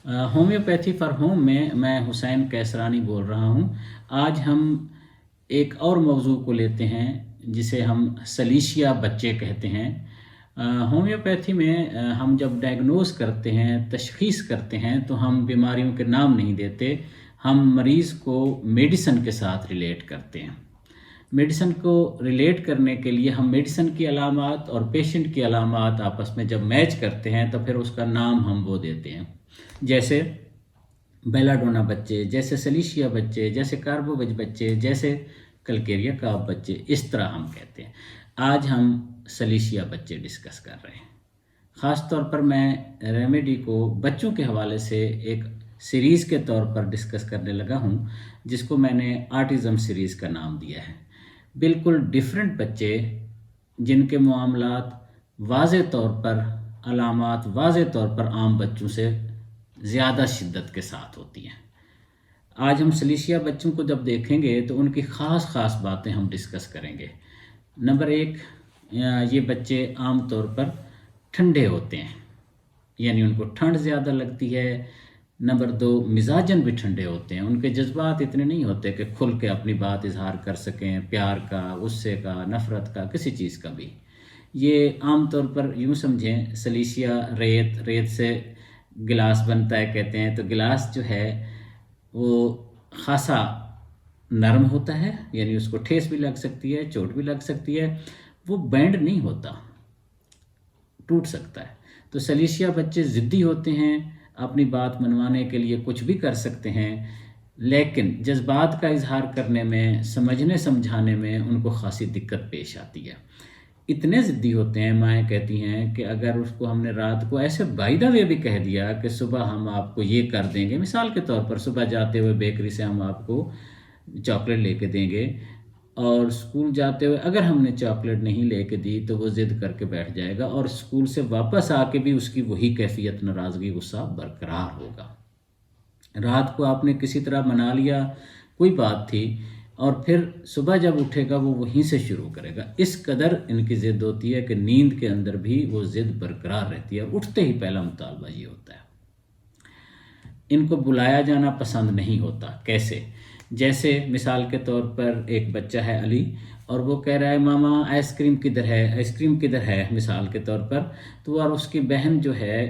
Homeopathy for home में मैं हुसैन कैसरानी बोल रहा हूँ। आज हम एक और मौजू को लेते हैं जिसे हम सलीशिया बच्चे कहते हैं। होम्योपैथी में हम जब डायग्नोस करते हैं, तशख़ीस करते हैं, तो हम बीमारियों के नाम नहीं देते, हम मरीज़ को मेडिसन के साथ रिलेट करते हैं। मेडिसन को रिलेट करने के लिए हम मेडिसन की अलामात और पेशेंट की अलामात आपस में जब मैच करते हैं तो फिर उसका नाम हम वो देते हैं। जैसे बेलाडोना बच्चे, जैसे सलीशिया बच्चे, जैसे कार्बोवज बच्चे, जैसे कलकेरिया काफ बच्चे, इस तरह हम कहते हैं। आज हम सलीशिया बच्चे डिस्कस कर रहे हैं। ख़ास तौर पर मैं रेमेडी को बच्चों के हवाले से एक सीरीज़ के तौर पर डिस्कस करने लगा हूँ, जिसको मैंने आर्टिज़म सीरीज़ का नाम दिया है। बिल्कुल डिफरेंट बच्चे जिनके मामलात वाज़े तौर पर, अलामात वाज़े तौर पर आम बच्चों से ज़्यादा शिद्दत के साथ होती हैं। आज हम सलीशिया बच्चों को जब देखेंगे तो उनकी ख़ास बातें हम डिस्कस करेंगे। नंबर एक, ये बच्चे आम तौर पर ठंडे होते हैं, यानी उनको ठंड ज़्यादा लगती है। नंबर दो, मिजाजन भी ठंडे होते हैं, उनके जज्बात इतने नहीं होते कि खुल के अपनी बात इजहार कर सकें, प्यार का, गुस्से का, नफ़रत का, किसी चीज़ का भी। ये आम तौर पर यूँ समझें, सलीशिया रेत से गिलास बनता है कहते हैं, तो गिलास जो है वो खासा नरम होता है, यानी उसको ठेस भी लग सकती है, चोट भी लग सकती है, वो बैंड नहीं होता, टूट सकता है। तो सलीशिया बच्चे ज़िद्दी होते हैं, अपनी बात मनवाने के लिए कुछ भी कर सकते हैं, लेकिन जज्बात का इजहार करने में, समझने समझाने में उनको खासी दिक्कत पेश आती है। इतने ज़िद्दी होते हैं, माएँ कहती हैं कि अगर उसको हमने रात को ऐसे बाय द वे भी कह दिया कि सुबह हम आपको ये कर देंगे, मिसाल के तौर पर सुबह जाते हुए बेकरी से हम आपको चॉकलेट लेके देंगे, और स्कूल जाते हुए अगर हमने चॉकलेट नहीं लेके दी तो वो ज़िद करके बैठ जाएगा, और स्कूल से वापस आके भी उसकी वही कैफियत, नाराज़गी, गुस्सा बरकरार होगा। रात को आपने किसी तरह मना लिया, कोई बात थी, और फिर सुबह जब उठेगा वो वहीं से शुरू करेगा। इस कदर इनकी ज़िद होती है कि नींद के अंदर भी वो ज़िद बरकरार रहती है, और उठते ही पहला मुतालबा ये होता है। इनको बुलाया जाना पसंद नहीं होता। कैसे? जैसे मिसाल के तौर पर एक बच्चा है अली, और वो कह रहा है मामा आइसक्रीम किधर है, आइसक्रीम किधर है, मिसाल के तौर पर। तो और उसकी बहन जो है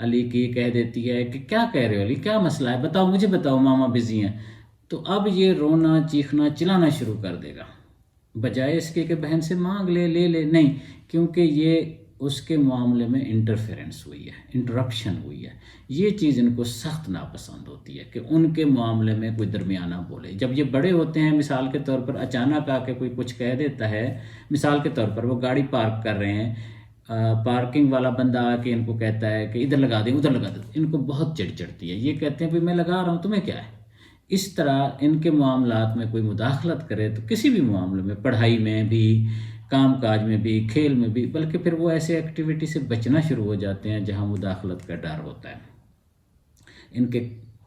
अली की कह देती है कि क्या कह रहे हो अली, क्या मसला है, बताओ, मुझे बताओ, मामा बिजी हैं। तो अब ये रोना, चीखना, चिल्लाना शुरू कर देगा, बजाय इसके कि बहन से मांग ले नहीं, क्योंकि ये उसके मामले में इंटरफेरेंस हुई है, इंटरप्शन हुई है। ये चीज़ इनको सख्त नापसंद होती है कि उनके मामले में कोई दरमियाना बोले। जब ये बड़े होते हैं, मिसाल के तौर पर अचानक आके कोई कुछ कह देता है, मिसाल के तौर पर वो गाड़ी पार्क कर रहे हैं, पार्किंग वाला बंदा आके इनको कहता है कि इधर लगा दें, उधर लगा दें, इनको बहुत चिढ़ चढ़ती है। ये कहते हैं भाई मैं लगा रहा हूँ, तुम्हें क्या है। इस तरह इनके मामलात में कोई मुदाखलत करे तो किसी भी मामले में, पढ़ाई में भी, काम काज में भी, खेल में भी, बल्कि फिर वो ऐसे एक्टिविटी से बचना शुरू हो जाते हैं जहां मुदाखलत का डर होता है। इनके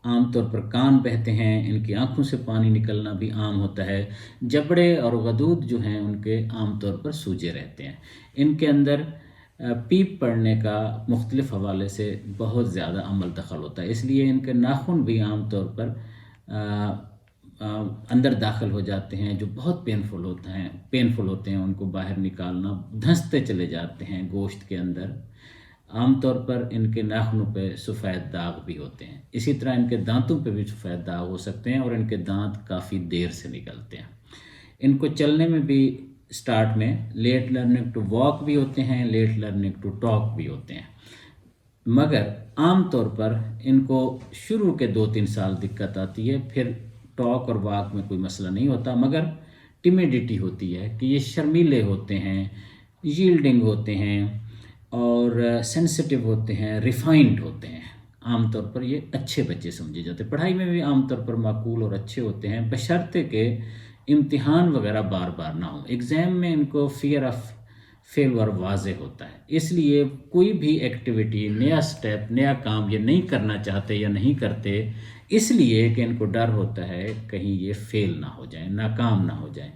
आम तौर पर कान बहते हैं, इनकी आंखों से पानी निकलना भी आम होता है। जबड़े और गदूद जो हैं उनके आम तौर पर सूजे रहते हैं। इनके अंदर पीप पड़ने का मुख्तलिफ हवाले से बहुत ज़्यादा अमल दखल होता है, इसलिए इनके नाखून भी आम तौर पर अंदर दाखिल हो जाते हैं, जो बहुत पेनफुल होते हैं उनको बाहर निकालना, धंसते चले जाते हैं गोश्त के अंदर। आमतौर पर इनके नाखूनों पे सफ़ेद दाग भी होते हैं। इसी तरह इनके दांतों पे भी सफ़ेद दाग हो सकते हैं, और इनके दांत काफ़ी देर से निकलते हैं। इनको चलने में भी स्टार्ट में लेट लर्निंग टू वॉक भी होते हैं, लेट लर्निंग टू टॉक भी होते हैं, मगर आम तौर पर इनको शुरू के 2-3 साल दिक्कत आती है, फिर टॉक और वॉक में कोई मसला नहीं होता, मगर टिमिडिटी होती है कि ये शर्मीले होते हैं, यील्डिंग होते हैं, और सेंसिटिव होते हैं, रिफाइंड होते हैं। आम तौर पर ये अच्छे बच्चे समझे जाते हैं, पढ़ाई में भी आम तौर पर माकूल और अच्छे होते हैं, बशर्ते के इम्तिहान वगैरह बार बार ना हो। एग्ज़ाम में इनको फियर ऑफ फेलवर वाज़े होता है, इसलिए कोई भी एक्टिविटी, नया स्टेप, नया काम ये नहीं करना चाहते या नहीं करते, इसलिए कि इनको डर होता है कहीं ये फेल ना हो जाए, नाकाम ना हो जाए।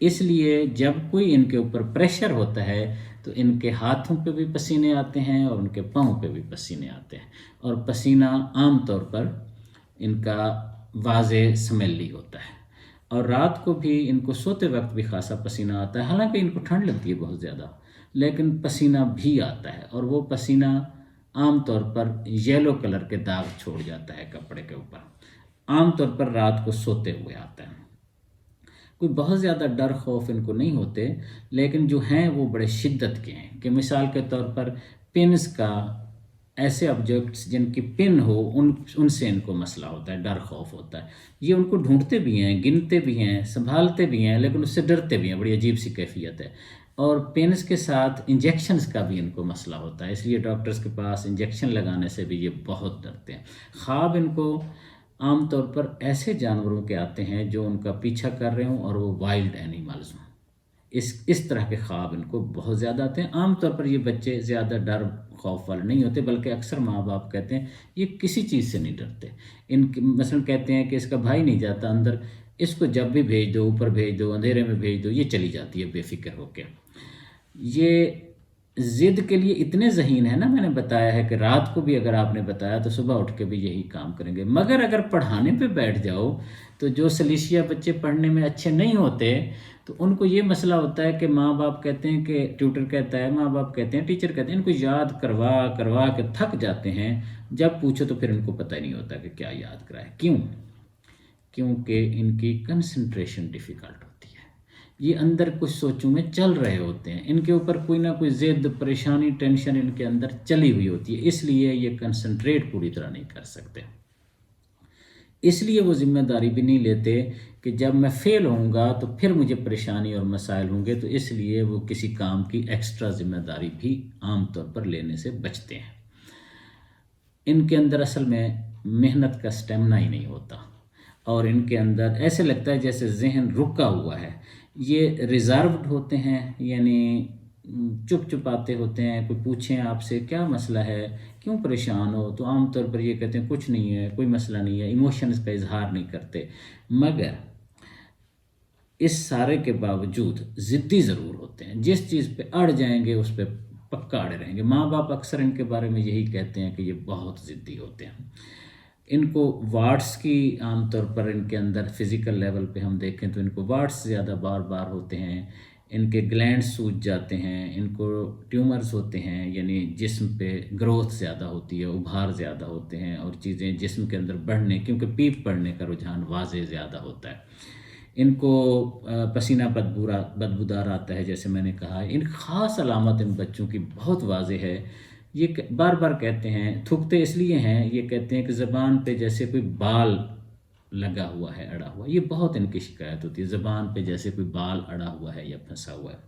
इसलिए जब कोई इनके ऊपर प्रेशर होता है तो इनके हाथों पे भी पसीने आते हैं और उनके पाँव पे भी पसीने आते हैं, और पसीना आम तौर पर इनका वाज़े स्मेली होता है। और रात को भी इनको सोते वक्त भी खासा पसीना आता है, हालांकि इनको ठंड लगती है बहुत ज़्यादा, लेकिन पसीना भी आता है, और वो पसीना आम तौर पर येलो कलर के दाग छोड़ जाता है कपड़े के ऊपर। आम तौर पर रात को सोते हुए आता है। कोई बहुत ज़्यादा डर खौफ इनको नहीं होते, लेकिन जो हैं वो बड़े शिद्दत के हैं, कि मिसाल के तौर पर पिन्स का, ऐसे ऑब्जेक्ट्स जिनकी पिन हो उनसे इनको मसला होता है, डर खौफ होता है। ये उनको ढूंढते भी हैं, गिनते भी हैं, संभालते भी हैं, लेकिन उससे डरते भी हैं, बड़ी अजीब सी कैफियत है। और पेन्स के साथ इंजेक्शन्स का भी इनको मसला होता है, इसलिए डॉक्टर्स के पास इंजेक्शन लगाने से भी ये बहुत डरते हैं। ख्वाब इनको आम तौर पर ऐसे जानवरों के आते हैं जो उनका पीछा कर रहे हों और वो वाइल्ड एनिमल्स हों। इस तरह के ख्वाब इनको बहुत ज़्यादा आते हैं। आम तौर पर ये बच्चे ज़्यादा डर खौफ वाले नहीं होते, बल्कि अक्सर माँ बाप कहते हैं ये किसी चीज़ से नहीं डरते। इनके मसलन कहते हैं कि इसका भाई नहीं जाता अंदर, इसको जब भी भेज दो, ऊपर भेज दो, अंधेरे में भेज दो, ये चली जाती है बेफिक्र होकर। ये ज़िद के लिए इतने ज़हीन है ना, मैंने बताया है कि रात को भी अगर आपने बताया तो सुबह उठ के भी यही काम करेंगे। मगर अगर पढ़ाने पे बैठ जाओ तो जो सलीशिया बच्चे पढ़ने में अच्छे नहीं होते, तो उनको ये मसला होता है कि माँ बाप कहते हैं, कि ट्यूटर कहता है, माँ बाप कहते हैं, टीचर कहते हैं, इनको याद करवा करवा के थक जाते हैं। जब पूछो तो फिर इनको पता ही नहीं होता कि क्या याद कराए। क्यों? क्योंकि इनकी कंसंट्रेशन डिफ़िकल्ट होती है। ये अंदर कुछ सोचों में चल रहे होते हैं, इनके ऊपर कोई ना कोई ज़िद, परेशानी, टेंशन इनके अंदर चली हुई होती है, इसलिए ये कंसंट्रेट पूरी तरह नहीं कर सकते। इसलिए वो ज़िम्मेदारी भी नहीं लेते कि जब मैं फ़ेल होऊंगा तो फिर मुझे परेशानी और मसाइल होंगे, तो इसलिए वो किसी काम की एक्स्ट्रा ज़िम्मेदारी भी आम तौर पर लेने से बचते हैं। इनके अंदर असल में मेहनत का स्टेमिना ही नहीं होता, और इनके अंदर ऐसे लगता है जैसे जहन रुका हुआ है। ये रिज़र्व्ड होते हैं, यानी चुप चुपाते होते हैं। कोई पूछें आपसे क्या मसला है, क्यों परेशान हो, तो आम तौर पर ये कहते हैं कुछ नहीं है, कोई मसला नहीं है, इमोशंस का इजहार नहीं करते। मगर इस सारे के बावजूद ज़िद्दी ज़रूर होते हैं, जिस चीज़ पे अड़ जाएंगे उस पर पक्का अड़े रहेंगे। माँ बाप अक्सर इनके बारे में यही कहते हैं कि ये बहुत ज़िद्दी होते हैं। इनको वार्ड्स की आमतौर पर इनके अंदर फ़िज़िकल लेवल पे हम देखें तो इनको वार्ड्स ज़्यादा बार बार होते हैं, इनके ग्लैंड्स सूज जाते हैं, इनको ट्यूमर्स होते हैं, यानी जिस्म पे ग्रोथ ज़्यादा होती है, उभार ज़्यादा होते हैं, और चीज़ें जिस्म के अंदर बढ़ने, क्योंकि पीप पड़ने का रुझान वाज़े ज़्यादा होता है। इनको पसीना बदबूदार आता है, जैसे मैंने कहा। इन ख़ास अलामत इन बच्चों की बहुत वाज़े है। ये बार बार कहते हैं, थूकते इसलिए हैं, ये कहते हैं कि ज़बान पे जैसे कोई बाल लगा हुआ है, अड़ा हुआ। ये बहुत इनकी शिकायत होती है, ज़बान पे जैसे कोई बाल अड़ा हुआ है या फंसा हुआ है।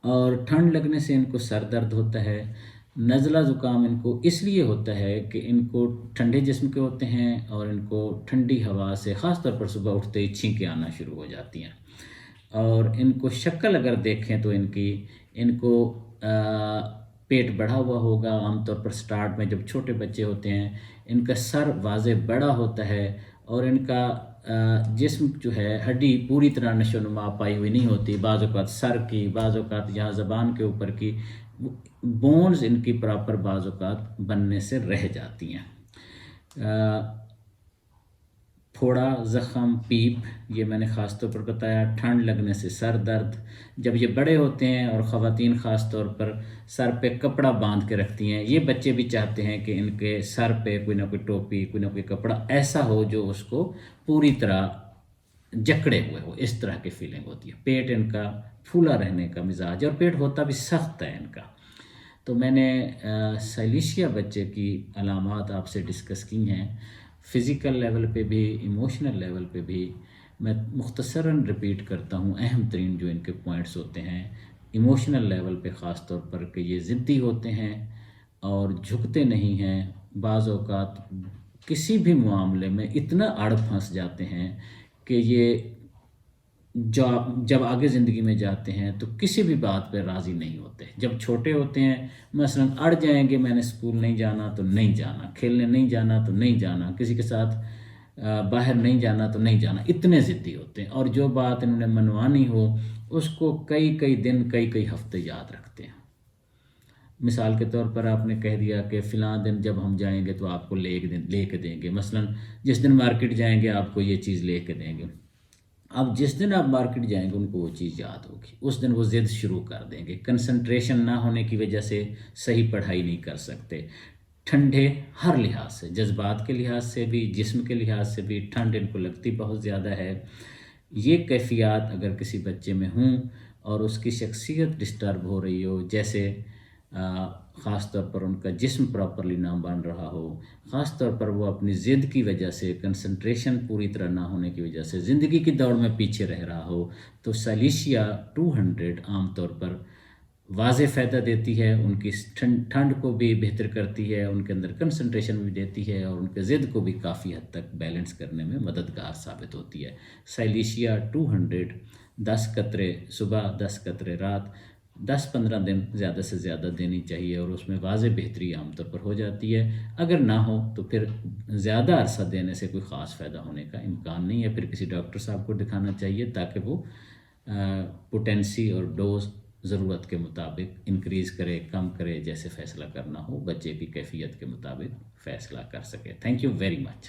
और ठंड लगने से इनको सर दर्द होता है। नज़ला ज़ुकाम इनको इसलिए होता है कि इनको ठंडे जिस्म के होते हैं, और इनको ठंडी हवा से ख़ास तौर पर सुबह उठते ही छींकें आना शुरू हो जाती हैं। और इनको शक्ल अगर देखें तो इनको पेट बढ़ा हुआ होगा। आमतौर पर स्टार्ट में जब छोटे बच्चे होते हैं, इनका सर वाज़े बड़ा होता है, और इनका जिस्म जो है, हड्डी पूरी तरह नशोनुमा पाई हुई नहीं होती। बाज़ औक़ात सर की, बाज़ औक़ात यहाँ ज़बान के ऊपर की बोन्स इनकी प्रॉपर बाज़ औक़ात बनने से रह जाती हैं। फोड़ा, ज़ख़म, पीप, ये मैंने ख़ास तौर पर बताया। ठंड लगने से सर दर्द। जब ये बड़े होते हैं और ख़वातीन ख़ास तौर पर सर पे कपड़ा बांध के रखती हैं, ये बच्चे भी चाहते हैं कि इनके सर पे कोई ना कोई टोपी, कोई ना कोई कपड़ा ऐसा हो जो उसको पूरी तरह जकड़े हुए हो, इस तरह की फीलिंग होती है। पेट इनका फूला रहने का मिजाज, और पेट होता भी सख्त है इनका। तो मैंने साइलिशिया बच्चे की अलामात आपसे डिस्कस की हैं, फ़िज़िकल लेवल पे भी, इमोशनल लेवल पे भी। मैं मुख्तसरन रिपीट करता हूँ अहम तरीन जो इनके पॉइंट्स होते हैं। इमोशनल लेवल पे ख़ास तौर पर कि ये ज़िद्दी होते हैं और झुकते नहीं हैं। बाज़ औक़ात किसी भी मामले में इतना अड़ फंस जाते हैं कि ये जब आगे ज़िंदगी में जाते हैं तो किसी भी बात पर राज़ी नहीं होते। जब छोटे होते हैं मसलन अड़ जाएंगे, मैंने स्कूल नहीं जाना तो नहीं जाना, खेलने नहीं जाना तो नहीं जाना, किसी के साथ باہر نہیں جانا تو نہیں جانا، اتنے ضدی ہوتے ہیں، اور جو بات انہوں نے منوانی ہو اس کو کئی کئی دن کئی کئی ہفتے یاد رکھتے ہیں۔ مثال کے طور پر آپ نے کہہ دیا کہ فلاں دن جب ہم جائیں گے تو آپ کو لے کے دیں گے، مثلا جس دن مارکیٹ جائیں گے آپ کو یہ چیز لے کے دیں گے۔ اب جس دن آپ مارکیٹ جائیں گے ان کو وہ چیز یاد ہوگی، اس دن وہ ضد شروع کر دیں گے، کنسنٹریشن نہ ہونے کی وجہ سے صحیح پڑھائی نہیں کر سکتے، ٹھنڈے ہر لحاظ سے، جذبات کے لحاظ سے بھی، جسم کے لحاظ سے بھی ٹھنڈ ان کو لگتی بہت زیادہ ہے۔ یہ کیفیات اگر کسی بچے میں ہوں اور اس کی شخصیت ڈسٹرب ہو رہی ہو، جیسے خاص طور پر ان کا جسم پراپرلی نہ بن رہا ہو، خاص طور پر وہ اپنی ضد کی وجہ سے، کنسنٹریشن پوری طرح نہ ہونے کی وجہ سے زندگی کی دوڑ میں پیچھے رہ رہا ہو، تو سیلیشیا 200 عام طور پر واضح فائدہ دیتی ہے، ان کی ٹھنڈ کو بھی بہتر کرتی ہے، ان کے اندر کنسنٹریشن بھی دیتی ہے، اور ان کے ضد کو بھی کافی حد تک بیلنس کرنے میں مددگار ثابت ہوتی ہے۔ سیلیشیا 200 10 قطرے صبح، 10 قطرے رات، 10-15 دن زیادہ سے زیادہ دینی چاہیے، اور اس میں واضح بہتری عام طور پر ہو جاتی ہے۔ اگر نہ ہو تو پھر زیادہ عرصہ دینے سے کوئی خاص فائدہ ہونے کا امکان نہیں ہے، پھر کسی ڈاکٹر صاحب کو دکھانا چاہیے تاکہ وہ پوٹینسی اور ڈوز ضرورت کے مطابق انکریز کرے، کم کرے، جیسے فیصلہ کرنا ہو بچے کی کیفیت کے مطابق فیصلہ کر سکے۔ Thank you very much.